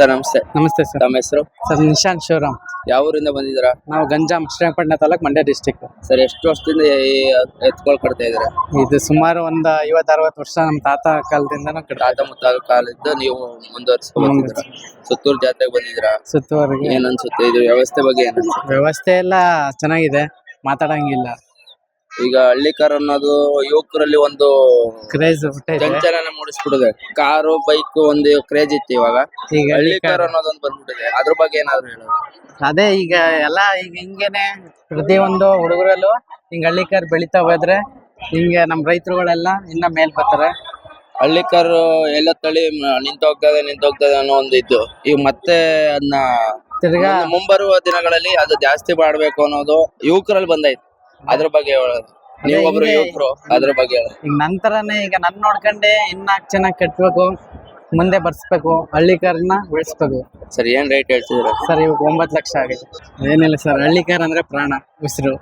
Sir ನಮಸ್ತೆ. ನಮಸ್ತೆ sir. ತಮ್ಮ ಹೆಸರು? ಸರ್ ನಿಶಾಂತ್ ಶಿವರಾಮ್. ಯಾವ ಊರಿಂದ ಬಂದಿದ್ದೀರಾ? ನಾವು ಗಂಜಾಂ ಶ್ರೀರಂಗಪಟ್ಟಣ ತಾಲೂಕು, ಮಂಡ್ಯ ಡಿಸ್ಟಿಕ್. ಸರ್ ಎಷ್ಟು ವರ್ಷದಿಂದ ಈ ಎತ್ಕೊಳ್ ಕಟ್ತಾ ಇದ್ದೀರಾ? ಇದು ಸುಮಾರು ಒಂದು 50-60 ವರ್ಷ ನಮ್ಮ ತಾತ ಕಾಲದಿಂದನೂ ತಾತ ಮುತ್ತಾದ ಕಾಲದಿಂದ ನೀವು ಮುಂದುವರಿಸ್ಕೊಂಡಿದ್ದೀರಾ? ಸುತ್ತೂರು ಜಾತ್ರೆಗೆ ಬಂದಿದ್ದೀರಾ? ಸುತ್ತುವರೆಗೆ ಏನ್ ಅನ್ಸುತ್ತೆ ಇದು ವ್ಯವಸ್ಥೆ ಬಗ್ಗೆ? ಏನ್ ಅನ್ಸುತ್ತೆ? ವ್ಯವಸ್ಥೆ ಎಲ್ಲ ಚೆನ್ನಾಗಿದೆ, ಮಾತಾಡಂಗಿಲ್ಲ. ಈಗ ಹಳ್ಳಿಕಾರ ಅನ್ನೋದು ಯುವಕರಲ್ಲಿ ಒಂದು ಕ್ರೇಜ್ ಹುಟ್ಟೈತೆ. ಚಂಚಲನ ಮೂಡಿಸ್ಬಿಟ್ಟಿದೆ. ಕಾರು ಬೈಕ್ ಒಂದು ಕ್ರೇಜ್ ಇತ್ತು, ಇವಾಗ ಈಗ ಹಳ್ಳಿಕಾರ ಅನ್ನೋದೊಂದು ಬಂದ್ಬಿಟ್ಟಿದೆ. ಅದ್ರ ಬಗ್ಗೆ ಏನಾದ್ರು ಹೇಳೋದು? ಅದೇ ಈಗ ಎಲ್ಲ ಈಗ ಹಿಂಗೇನೆ ಪ್ರತಿಯೊಂದು ಹುಡುಗರಲ್ಲೂ ಹಿಂಗ ಹಳ್ಳಿಕಾರ್ ಬೆಳಿತಾ ಹೋದ್ರೆ ಹಿಂಗೆ ನಮ್ಮ ರೈತರುಗಳೆಲ್ಲ ಇನ್ನ ಮೇಲ್ ಬರ್ತಾರೆ. ಹಳ್ಳಿಕಾರು ಎಲ್ಲ ತಳಿ ನಿಂತೋಗ್ತದೆ ಅನ್ನೋ ಒಂದು ಇದ್ದು, ಈಗ ಮತ್ತೆ ಅದನ್ನ ತಿರ್ಗಾ ಮುಂಬರುವ ದಿನಗಳಲ್ಲಿ ಅದು ಜಾಸ್ತಿ ಮಾಡ್ಬೇಕು ಅನ್ನೋದು ಯುವಕರಲ್ಲಿ ಬಂದೈತೆ. ಅದ್ರ ಬಗ್ಗೆ ಹೇಳೋದು. ನೀವೊಬ್ರು ಯುವಕರು, ಅದ್ರ ಬಗ್ಗೆ ಹೇಳೋದು. ಈಗ ನಂತರನೇ ಈಗ ನನ್ ನೋಡ್ಕೊಂಡೆ ಇನ್ನ ಚೆನ್ನಾಗಿ ಕಟ್ಬೇಕು, ಮುಂದೆ ಬರ್ಸ್ಬೇಕು, ಹಳ್ಳಿಕಾರನ್ನ ಉಳಿಸ್ಬೇಕು. ಸರ್ ಏನ್ ರೇಟ್ ಹೇಳ್ತಿದ್ದೀರಾ? ಸರ್ ಇವಾಗ 9 ಲಕ್ಷ ಆಗಿದೆ. ಏನಿಲ್ಲ ಸರ್, ಹಳ್ಳಿಕಾರ ಅಂದ್ರೆ ಪ್ರಾಣ, ಉಸಿರು.